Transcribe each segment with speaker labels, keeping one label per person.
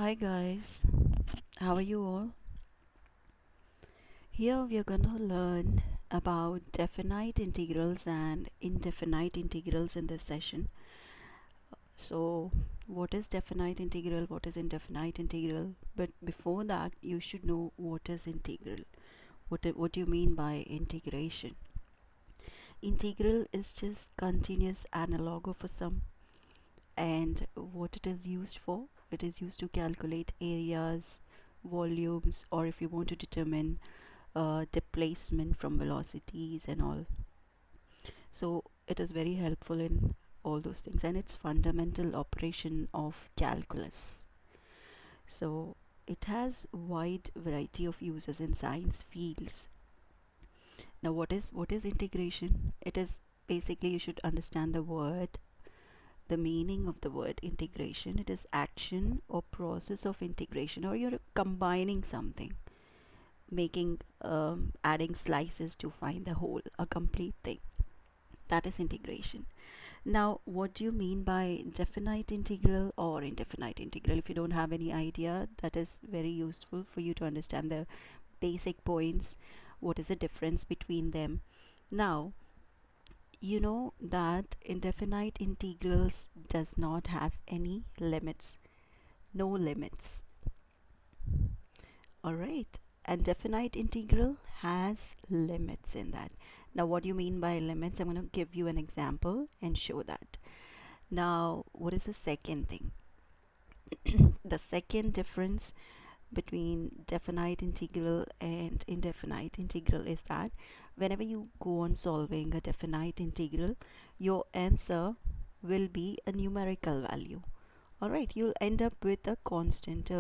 Speaker 1: Hi guys, how are you all? Here we are going to learn about definite integrals and indefinite integrals in this session. So, what is definite integral? What is indefinite integral? But before that, you should know what is integral. What do you mean by integration? Integral is just continuous analog of a sum, and what it is used for? It is used to calculate areas, volumes, or if you want to determine displacement from velocities and all. So it is very helpful in all those things, and it's fundamental operation of calculus. So it has wide variety of uses in science fields. Now what is integration? It is basically, you should understand the meaning of the word integration. It is action or process of integration, or you're combining something, making adding slices to find the whole, a complete thing. That is integration. Now, what do you mean by definite integral or indefinite integral? If you don't have any idea, that is very useful for you to understand the basic points. What is the difference between them? Now, you know that indefinite integrals does not have any limits, no limits. All right. And definite integral has limits in that. Now, what do you mean by limits? I'm going to give you an example and show that. Now, what is the second thing? The second difference between definite integral and indefinite integral is that whenever you go on solving a definite integral, your answer will be a numerical value. All right, you'll end up with a constant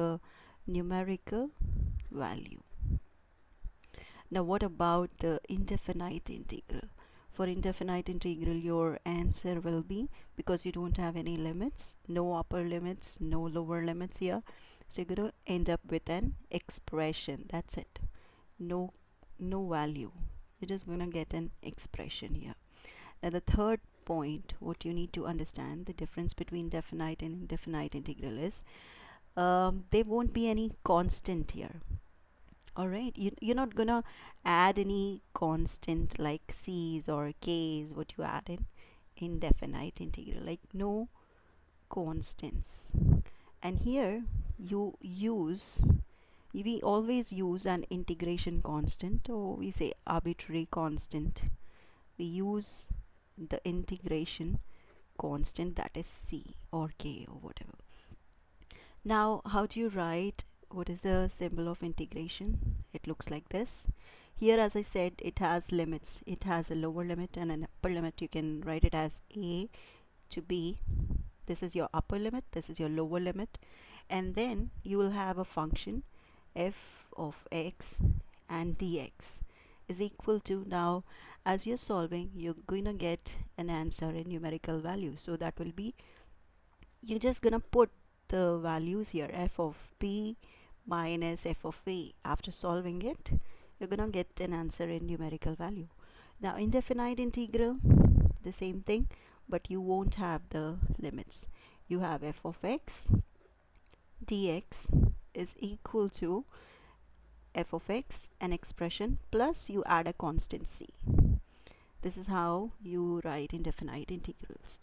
Speaker 1: numerical value. Now, what about the indefinite integral? For indefinite integral, your answer will be, because you don't have any limits, no upper limits, no lower limits here, so you're going to end up with an expression. That's it. No value. You're just going to get an expression here. Now, the third point, what you need to understand, the difference between definite and indefinite integral is there won't be any constant here. All right, you're not gonna add any constant like c's or k's, what you add in indefinite integral, like no constants. And here we always use an integration constant, or we say arbitrary constant. We use the integration constant, that is c or k or whatever. Now, how do you write what is the symbol of integration? It looks like this. Here, as I said, it has limits. It has a lower limit and an upper limit. You can write it as a to b. This is your upper limit, this is your lower limit. And then you will have a function f of x and dx is equal to, now as you're solving, you're going to get an answer in numerical value. So that will be, you're just gonna put the values here, f of p minus f of a. After solving it, you're gonna get an answer in numerical value. Now, indefinite integral, the same thing, but you won't have the limits. You have f of x dx is equal to f of x, an expression, plus you add a constant c. This is how you write indefinite integrals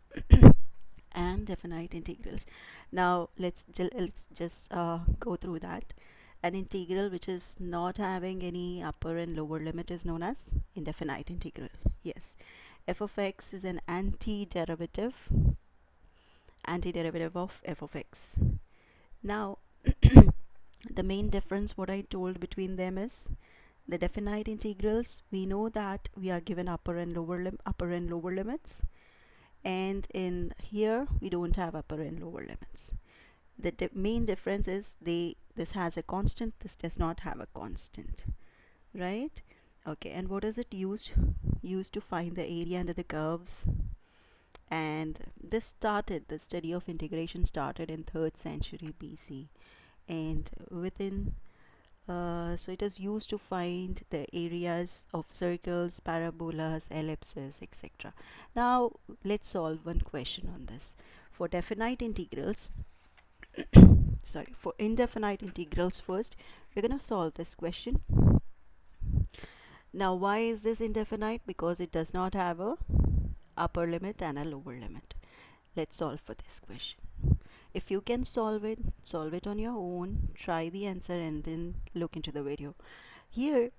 Speaker 1: and definite integrals. Now let's just go through that. An integral which is not having any upper and lower limit is known as indefinite integral. Yes, f of x is an antiderivative of f of x. Now the main difference, what I told between them, is the definite integrals, we know that we are given upper and lower limits, and in here we don't have upper and lower limits. The main difference is this has a constant, this does not have a constant, right? Okay, and what is it used to find the area under the curves? And the study of integration started in 3rd century BC, and within so it is used to find the areas of circles, parabolas, ellipses, etc. Now let's solve one question on this. For definite integrals, sorry, for indefinite integrals first, we're going to solve this question. Now, why is this indefinite? Because it does not have a upper limit and a lower limit. Let's solve for this question. If you can solve it on your own, try the answer and then look into the video. Here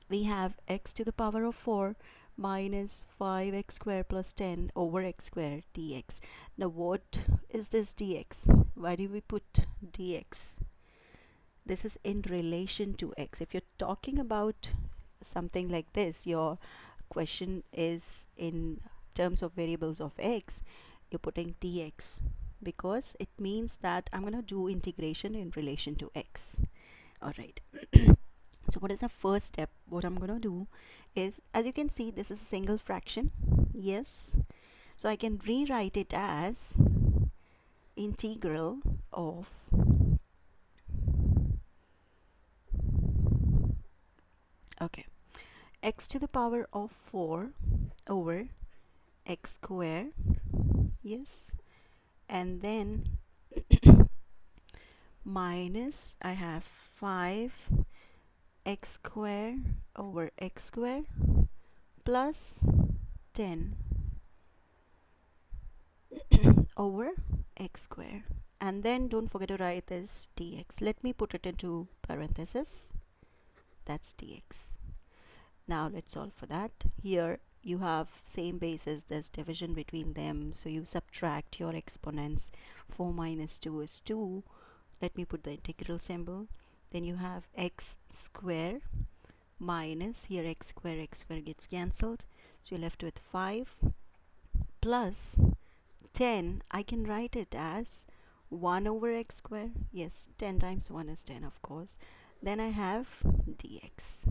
Speaker 1: we have x to the power of 4 minus 5x squared plus 10 over x squared dx. Now what is this dx? Why do we put dx? This is in relation to x. If you're talking about something like this, your question is in terms of variables of x, you're putting dx because it means that I'm going to do integration in relation to x. All right. So what is the first step? What I'm going to do is, as you can see, this is a single fraction. Yes. So I can rewrite it as integral of x to the power of 4 over x squared. Yes. And then minus, I have 5 x squared over x squared plus 10 over x squared, and then don't forget to write this dx. Let me put it into parentheses. That's dx. Now let's solve for that. Here you have same basis, there's division between them, so you subtract your exponents. 4 minus 2 is 2. Let me put the integral symbol. Then you have x square minus, here x square gets cancelled, so you're left with 5 plus 10. I can write it as 1 over x square. Yes, 10 times 1 is 10, of course. Then I have dx.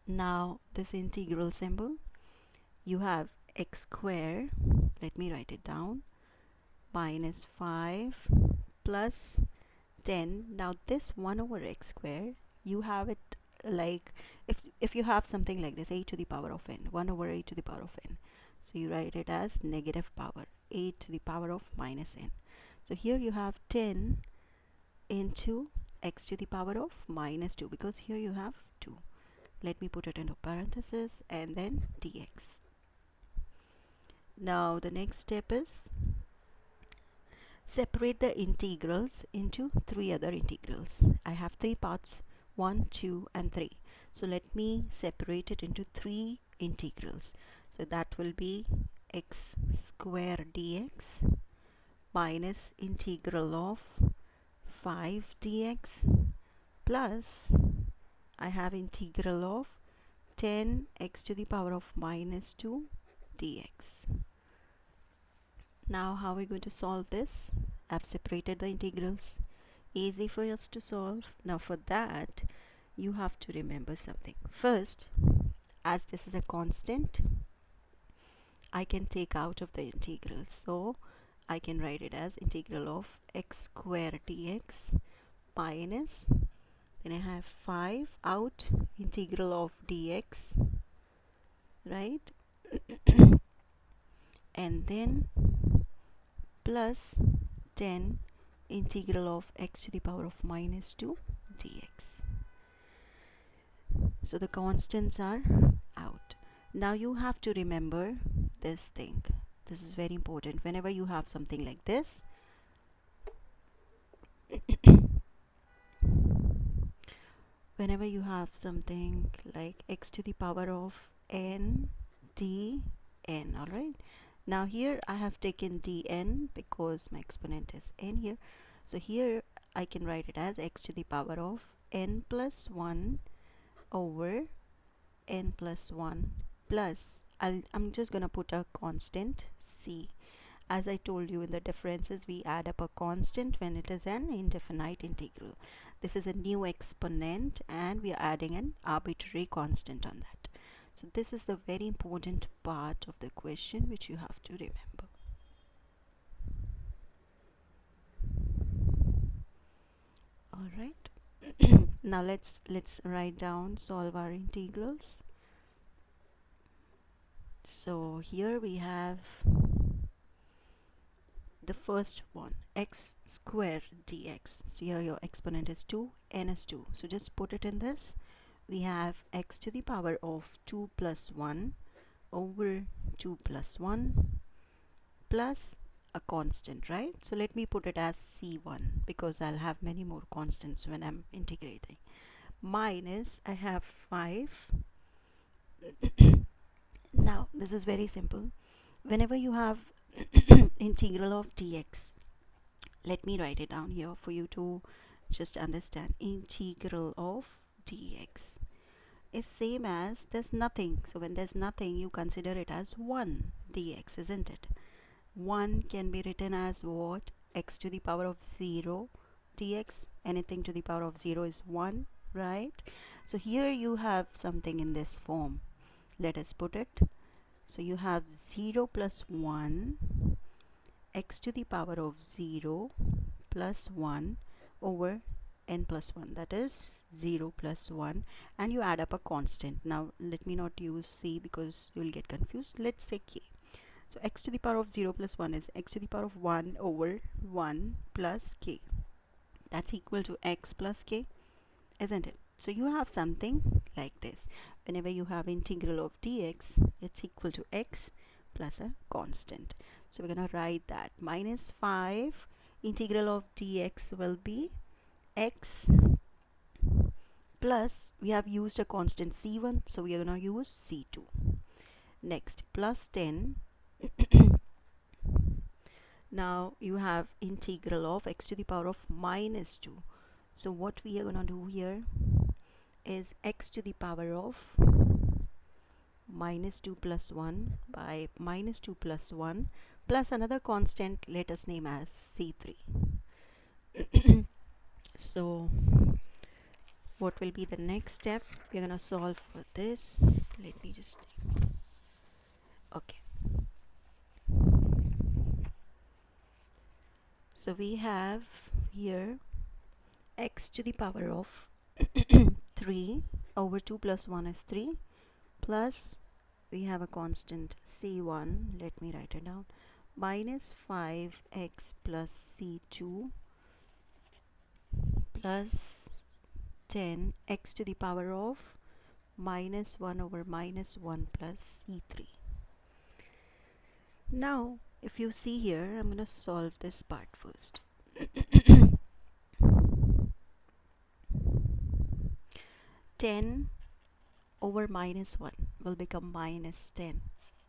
Speaker 1: Now this integral symbol, you have x square, let me write it down, minus 5 plus 10. Now this 1 over x square, you have it like, if you have something like this, a to the power of n, 1 over a to the power of n, so you write it as negative power, a to the power of minus n. So here you have 10 into x to the power of minus 2, because here you have 2. Let me put it into parentheses and then dx. Now the next step is separate the integrals into 3 other integrals. I have 3 parts, 1, 2 and 3. So let me separate it into 3 integrals. So that will be x square dx minus integral of 5 dx plus I have integral of 10 x to the power of minus 2 dx. Now how are we going to solve this? I've separated the integrals. Easy for us to solve. Now for that, you have to remember something. First, as this is a constant, I can take out of the integral. So I can write it as integral of x square dx minus, then I have 5 out, integral of dx, right? And then plus 10 integral of x to the power of minus 2 dx. So the constants are out. Now you have to remember this thing. This is very important. Whenever you have something like this, whenever you have something like x to the power of n dn, all right? Now here I have taken dn because my exponent is n here. So here I can write it as x to the power of n plus 1 over n plus 1 plus, I'm just gonna put a constant c. As I told you in the differences, we add up a constant when it is an indefinite integral. This is a new exponent and we are adding an arbitrary constant on that. So this is the very important part of the question which you have to remember. All right. Now let's write down, solve our integrals. So here we have the first one, x square dx. So here your exponent is 2, n is 2. So just put it in this. We have x to the power of 2 plus 1 over 2 plus 1 plus a constant, right? So let me put it as c1 because I'll have many more constants when I'm integrating. Minus, I have 5. Now this is very simple. Whenever you have integral of dx, let me write it down here for you to just understand. Integral of dx is same as there's nothing. So when there's nothing, you consider it as 1 dx, isn't it? 1 can be written as what? X to the power of 0 dx. Anything to the power of 0 is 1, right? So here you have something in this form. Let us put it. So you have 0 plus 1 x to the power of 0 plus 1 over n plus 1, that is 0 plus 1, and you add up a constant. Now let me not use c because you will get confused. Let's say k. So x to the power of 0 plus 1 is x to the power of 1 over 1 plus k. That's equal to x plus k, isn't it? So you have something like this. Whenever you have integral of dx, it's equal to x plus a constant. So we're going to write that minus 5 integral of dx will be x plus, we have used a constant c1, so we are going to use c2. Next, plus 10. Now you have integral of x to the power of minus 2. So what we are going to do here is x to the power of minus 2 plus 1 by minus 2 plus 1 plus another constant, let us name as c3. So what will be the next step? We're going to solve for this. Let me just, okay. So we have here x to the power of 3 over 2 plus 1 is 3 plus we have a constant c1, let me write it down, minus 5x plus c2 plus 10 x to the power of minus 1 over minus 1 plus c3. Now if you see here, I'm going to solve this part first. 10 over minus 1 will become minus 10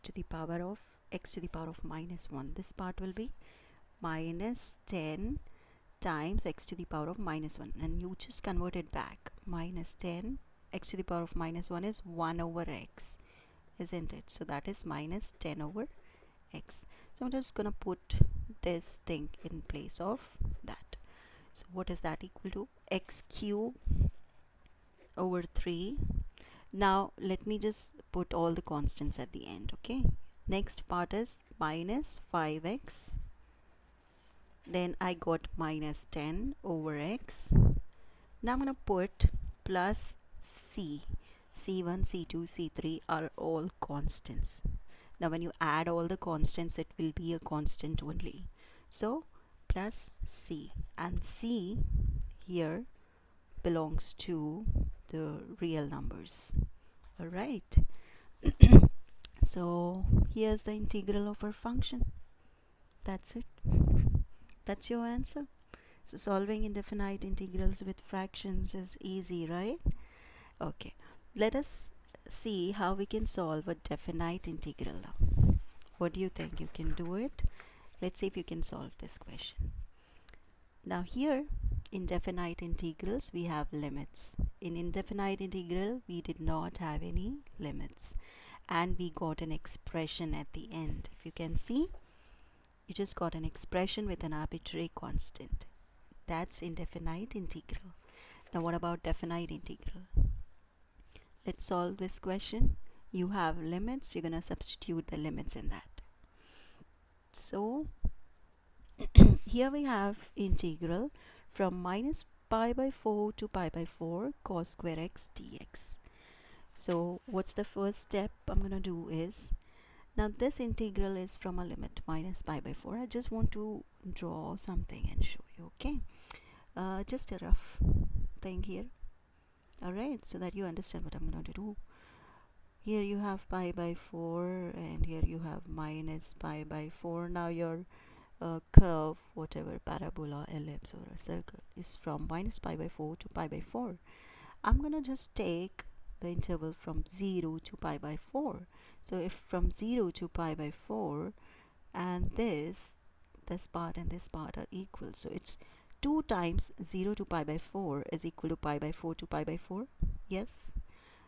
Speaker 1: to the power of x to the power of minus 1. This part will be minus 10 times x to the power of minus 1, and you just convert it back. Minus 10 x to the power of minus 1 is 1 over x, isn't it? So that is minus 10 over x. So I'm just gonna put this thing in place of that. So what is that equal to? X cube over 3. Now let me just put all the constants at the end, okay? Next part is minus 5x. Then I got minus 10 over x. Now I'm going to put plus c. c1, c2, c3 are all constants. Now when you add all the constants, it will be a constant only. So plus c, and c here belongs to the real numbers. Alright. So here's the integral of our function. That's it. That's your answer. So solving indefinite integrals with fractions is easy, right? Okay, let us see how we can solve a definite integral now. What do you think? You can do it? Let's see if you can solve this question. Now here, in definite integrals, we have limits. In indefinite integral, we did not have any limits. And we got an expression at the end. If you can see, you just got an expression with an arbitrary constant. That's indefinite integral. Now what about definite integral? Let's solve this question. You have limits, you're going to substitute the limits in that. So here we have integral from minus pi by 4 to pi by 4 cos square x dx. So what's the first step I'm going to do is Now this integral is from a limit minus pi by 4. I just want to draw something and show you, okay? Just a rough thing here, alright, so that you understand what I'm going to do. Here you have pi by 4 and here you have minus pi by 4. Now your curve, whatever, parabola, ellipse or a circle, is from minus pi by 4 to pi by 4. I'm gonna just take the interval from 0 to pi by 4. So if from 0 to pi by 4, and this part and this part are equal, so it's 2 times 0 to pi by 4 is equal to pi by 4 to pi by 4. Yes,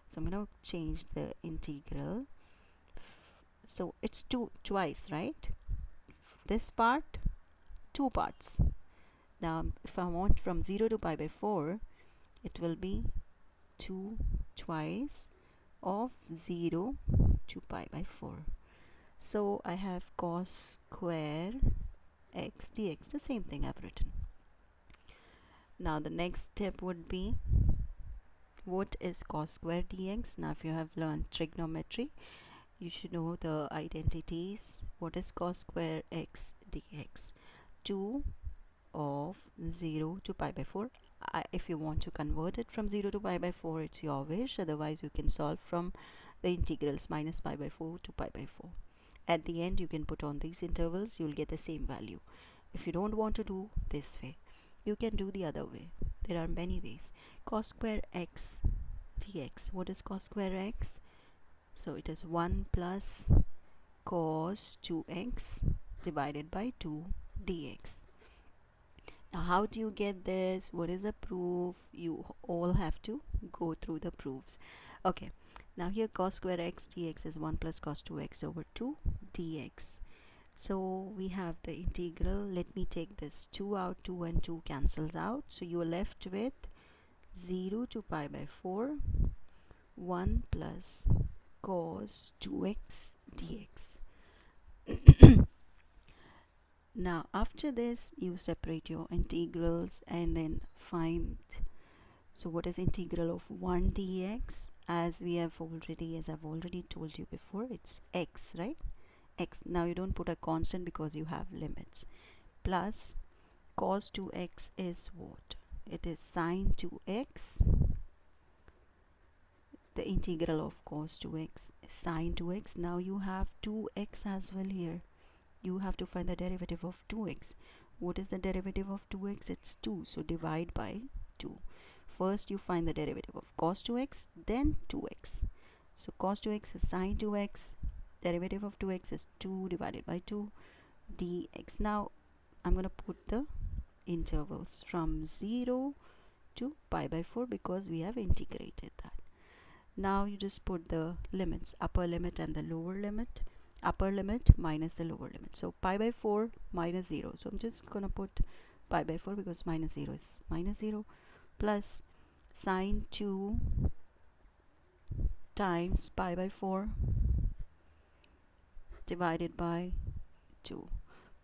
Speaker 1: so I'm gonna change the integral. So it's twice, right? This part, 2 parts. Now if I want from 0 to pi by 4, it will be 2 twice of 0 to pi by 4. So I have cos square x dx, the same thing I've written. Now the next step would be, what is cos square dx? Now if you have learned trigonometry, you should know the identities. What is cos square x dx? 2 of 0 to pi by 4. If you want to convert it from 0 to pi by 4, it's your wish. Otherwise you can solve from the integrals minus pi by 4 to pi by 4. At the end you can put on these intervals, you'll get the same value. If you don't want to do this way, you can do the other way. There are many ways. Cos square x dx. What is cos square x? So it is 1 plus cos 2x divided by 2 dx. Now how do you get this? What is the proof? You all have to go through the proofs. Okay, now here cos square x dx is 1 plus cos 2x over 2 dx. So we have the integral. Let me take this 2 out. 2 and 2 cancels out, so you are left with 0 to pi by 4 1 plus cos 2x dx. Now after this you separate your integrals and then find, so what is integral of 1 dx? As I've already told you before, it's x, right? X. Now you don't put a constant because you have limits. Plus cos 2x is what? It is sine 2x. The integral of cos 2x is sine 2x. Now you have 2x as well here. You have to find the derivative of 2x. What is the derivative of 2x? It's 2. So divide by 2. First you find the derivative of cos 2x, then 2x. So cos 2x is sine 2x. Derivative of 2x is 2 divided by 2 dx. Now I'm going to put the intervals from 0 to pi by 4 because we have integrated that. Now you just put the limits, upper limit and the lower limit. Upper limit minus the lower limit. So pi by 4 minus 0. So I'm just going to put pi by 4 because minus 0 is minus 0, plus sine 2 times pi by 4 divided by 2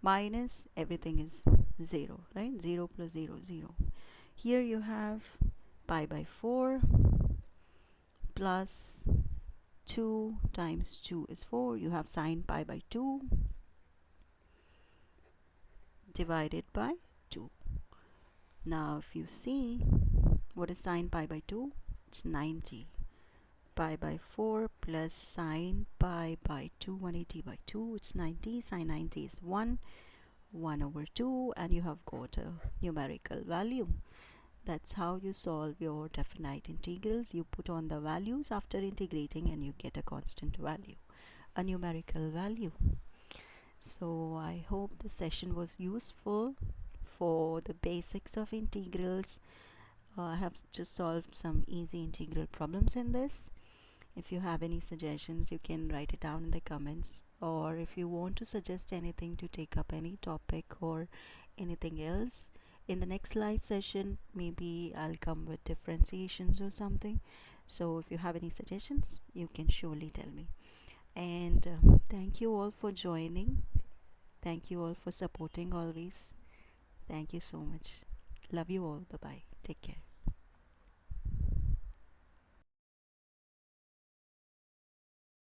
Speaker 1: minus everything is 0, right? 0 plus 0, 0. Here you have pi by 4 plus 2 times 2 is 4. You have sine pi by 2 divided by 2. Now if you see, what is sine pi by 2? It's 90. Pi by 4 plus sine pi by 2, 180 by 2, it's 90. Sine 90 is 1 over 2, and you have got a numerical value. That's how you solve your definite integrals. You put on the values after integrating and you get a constant value, a numerical value. So I hope the session was useful for the basics of integrals. I have just solved some easy integral problems in this. If you have any suggestions, you can write it down in the comments, or if you want to suggest anything to take up any topic or anything else in the next live session, maybe I'll come with differentiations or something. So if you have any suggestions, you can surely tell me. And thank you all for joining. Thank you all for supporting always. Thank you so much. Love you all. Bye bye. Take care.